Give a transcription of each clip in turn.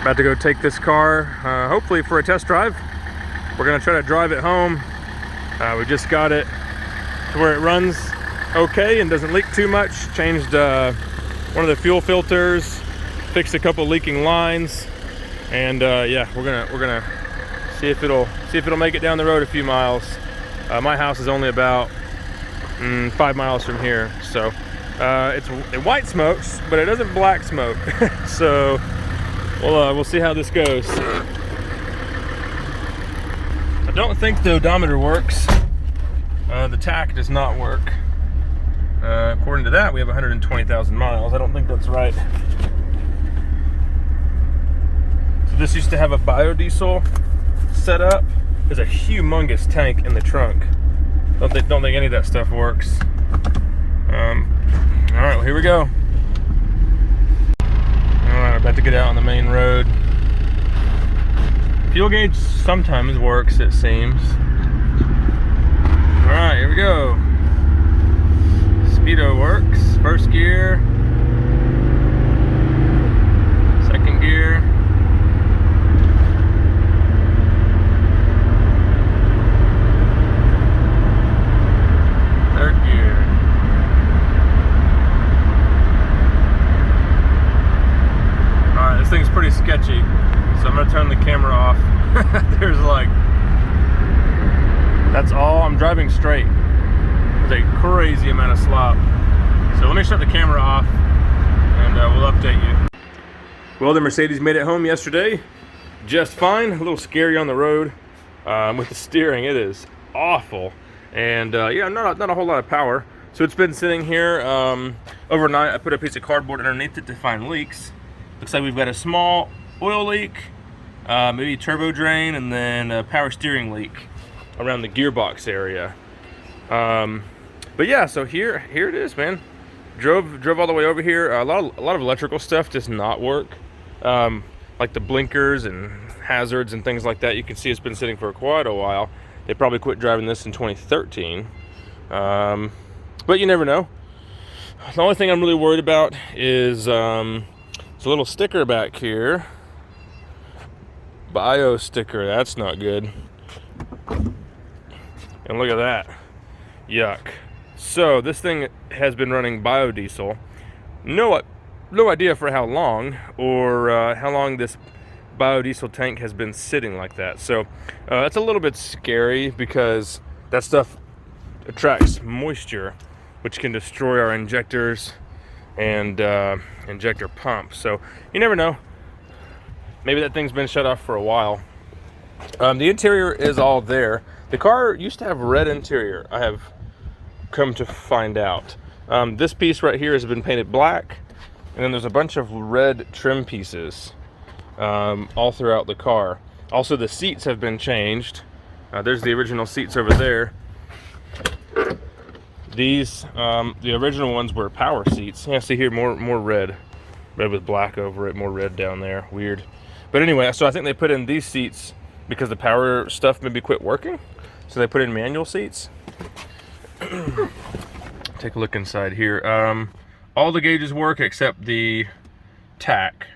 About to go take this car, hopefully for a test drive. We're gonna try to drive it home. We just got it to where it runs okay and doesn't leak too much. Changed one of the fuel filters, fixed a couple leaking lines, and yeah, we're gonna see if it'll make it down the road a few miles. My house is only about 5 miles from here, so it white smokes, but it doesn't black smoke. So we'll see how this goes. I don't think the odometer works. The tach does not work. According to that, we have 120,000 miles. I don't think that's right. So this used to have a biodiesel set up. There's a humongous tank in the trunk. Don't think any of that stuff works. All right, well, here we go. All right, about to get out on the main road. Fuel gauge sometimes works, it seems. All right, here we go. Speedo works. First gear. Second gear. Third gear. All right, this thing's pretty sketchy, so I'm gonna turn the camera off. There's like, that's all. I'm driving straight. There's a crazy amount of slop. So let me shut the camera off and we'll update you. Well, the Mercedes made it home yesterday just fine. A little scary on the road with the steering. It is awful, and yeah, not a whole lot of power. So it's been sitting here overnight. I put a piece of cardboard underneath it to find leaks. Looks like we've got a small oil leak, maybe turbo drain, and then a power steering leak around the gearbox area. But yeah, so here it is, man. Drove all the way over here. A lot of electrical stuff does not work, like the blinkers and hazards and things like that. You can see it's been sitting for quite a while. They probably quit driving this in 2013, but you never know. The only thing I'm really worried about is there's a little sticker back here, bio sticker. That's not good. And look at that, yuck. So this thing has been running biodiesel. No idea for how long, or how long this biodiesel tank has been sitting like that. So that's a little bit scary, because that stuff attracts moisture, which can destroy our injectors and injector pump. So you never know. Maybe that thing's been shut off for a while. The interior is all there. The car used to have red interior, I have come to find out. This piece right here has been painted black, and then there's a bunch of red trim pieces all throughout the car. Also, the seats have been changed. There's the original seats over there. These, the original ones were power seats. Yeah, see here, more red with black over it, more red down there. Weird. But anyway, so I think they put in these seats because the power stuff maybe quit working. So they put in manual seats. Take a look inside here. All the gauges work except the tach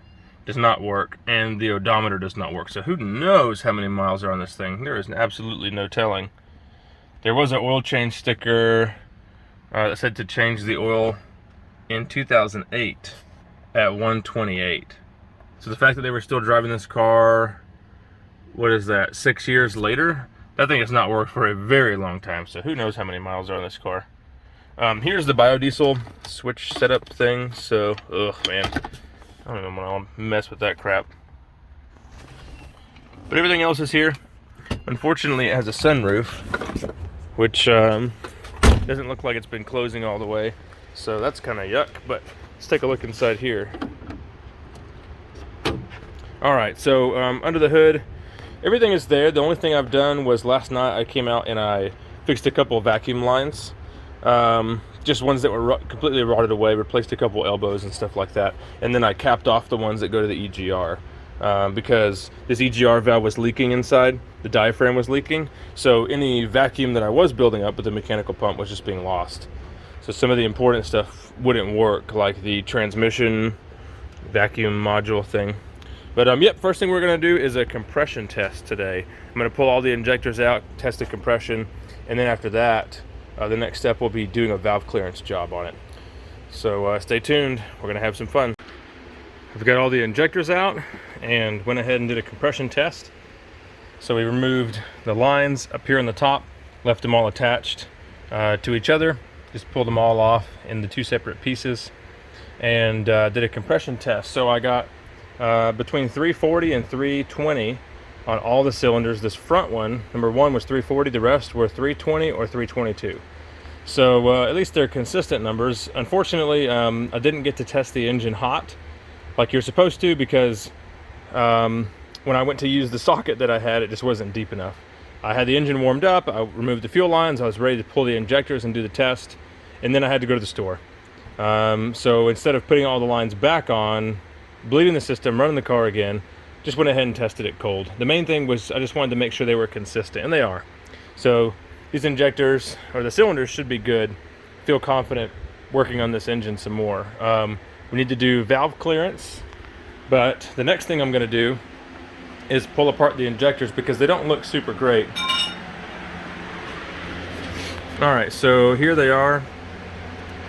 does not work, and the odometer does not work. So who knows how many miles are on this thing? There is absolutely no telling. There was an oil change sticker that said to change the oil in 2008 at 128. So the fact that they were still driving this car, what is that, 6 years later? That thing has not worked for a very long time, so who knows how many miles are on this car. Here's the biodiesel switch setup thing. So, ugh, man, I don't even want to mess with that crap. But everything else is here. Unfortunately, it has a sunroof, which doesn't look like it's been closing all the way. So that's kind of yuck, but let's take a look inside here. All right, so under the hood, everything is there. The only thing I've done was last night I came out and I fixed a couple of vacuum lines. Just ones that were completely rotted away, replaced a couple elbows and stuff like that. And then I capped off the ones that go to the EGR. Because this EGR valve was leaking inside, the diaphragm was leaking. So any vacuum that I was building up with the mechanical pump was just being lost. So some of the important stuff wouldn't work, like the transmission vacuum module thing. But yep, first thing we're gonna do is a compression test today. I'm gonna pull all the injectors out, test the compression, and then after that, the next step will be doing a valve clearance job on it. So stay tuned, we're gonna have some fun. I've got all the injectors out and went ahead and did a compression test. So we removed the lines up here on the top, left them all attached to each other, just pulled them all off in the two separate pieces, and did a compression test. So I got between 340 and 320 on all the cylinders. This front one, number one, was 340, the rest were 320 or 322. So at least they're consistent numbers. Unfortunately, I didn't get to test the engine hot like you're supposed to, because when I went to use the socket that I had, it just wasn't deep enough. I had the engine warmed up, I removed the fuel lines, I was ready to pull the injectors and do the test, and then I had to go to the store. So instead of putting all the lines back on, bleeding the system, running the car again, just went ahead and tested it cold. The main thing was I just wanted to make sure they were consistent, and they are. So these injectors, or the cylinders, should be good. Feel confident working on this engine some more. We need to do valve clearance, but the next thing I'm going to do is pull apart the injectors because they don't look super great. Alright, so here they are.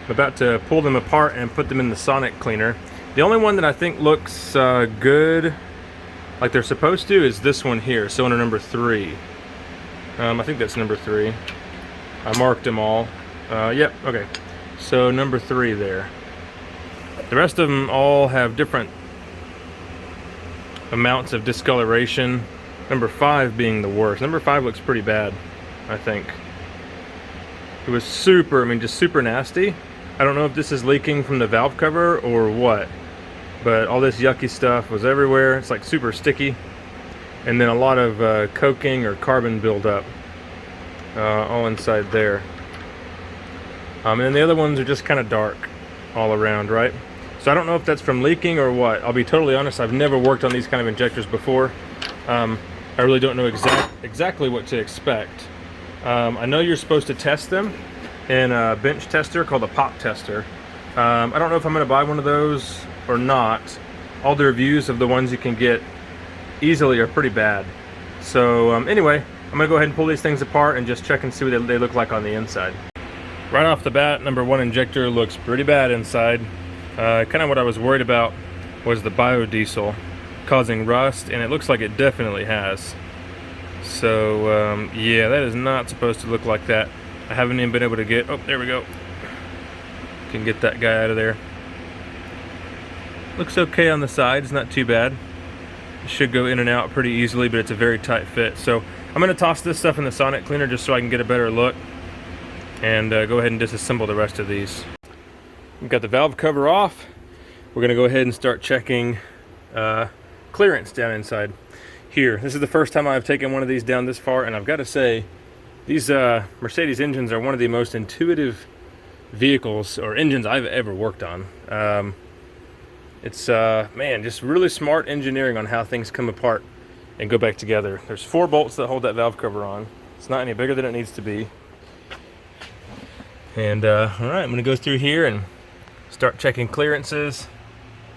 I'm about to pull them apart and put them in the sonic cleaner. The only one that I think looks good, like they're supposed to, is this one here, cylinder number 3. I think that's number 3. I marked them all. Yep, okay. So number 3 there. The rest of them all have different amounts of discoloration. Number 5 being the worst. Number 5 looks pretty bad, I think. It was super, just super nasty. I don't know if this is leaking from the valve cover or what, but all this yucky stuff was everywhere. It's like super sticky. And then a lot of coking or carbon buildup all inside there. And the other ones are just kind of dark all around, right? So I don't know if that's from leaking or what. I'll be totally honest, I've never worked on these kind of injectors before. I really don't know exactly what to expect. I know you're supposed to test them in a bench tester called a pop tester. I don't know if I'm going to buy one of those or not. All the reviews of the ones you can get easily are pretty bad. So anyway, I'm going to go ahead and pull these things apart and just check and see what they look like on the inside. Right off the bat, number 1 injector looks pretty bad inside. Kind of what I was worried about was the biodiesel causing rust, and it looks like it definitely has. So yeah, that is not supposed to look like that. I haven't even been able to get, oh, there we go. Can get that guy out of there. Looks okay on the side, it's not too bad. It should go in and out pretty easily, but it's a very tight fit. So I'm going to toss this stuff in the sonic cleaner just so I can get a better look, and go ahead and disassemble the rest of these. We've got the valve cover off. We're going to go ahead and start checking clearance down inside here. This is the first time I've taken one of these down this far, and I've got to say, these Mercedes engines are one of the most intuitive vehicles or engines I've ever worked on. It's man, just really smart engineering on how things come apart and go back together. There's 4 bolts that hold that valve cover on. It's not any bigger than it needs to be. And all right, I'm going to go through here and start checking clearances.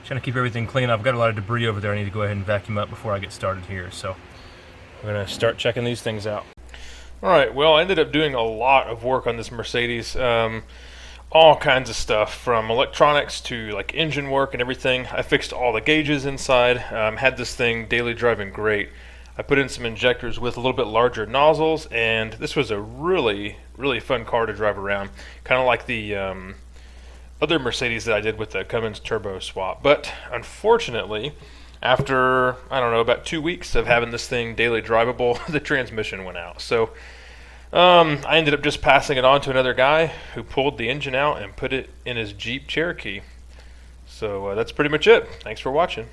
Trying to keep everything clean. I've got a lot of debris over there I need to go ahead and vacuum up before I get started here. So we're going to start checking these things out. Alright, well, I ended up doing a lot of work on this Mercedes. All kinds of stuff, from electronics to like engine work and everything. I fixed all the gauges inside. Had this thing daily driving great. I put in some injectors with a little bit larger nozzles, and this was a really, really fun car to drive around. Kind of like the other Mercedes that I did with the Cummins turbo swap. But unfortunately, after, I don't know, about 2 weeks of having this thing daily drivable, the transmission went out. So I ended up just passing it on to another guy who pulled the engine out and put it in his Jeep Cherokee. So that's pretty much it. Thanks for watching.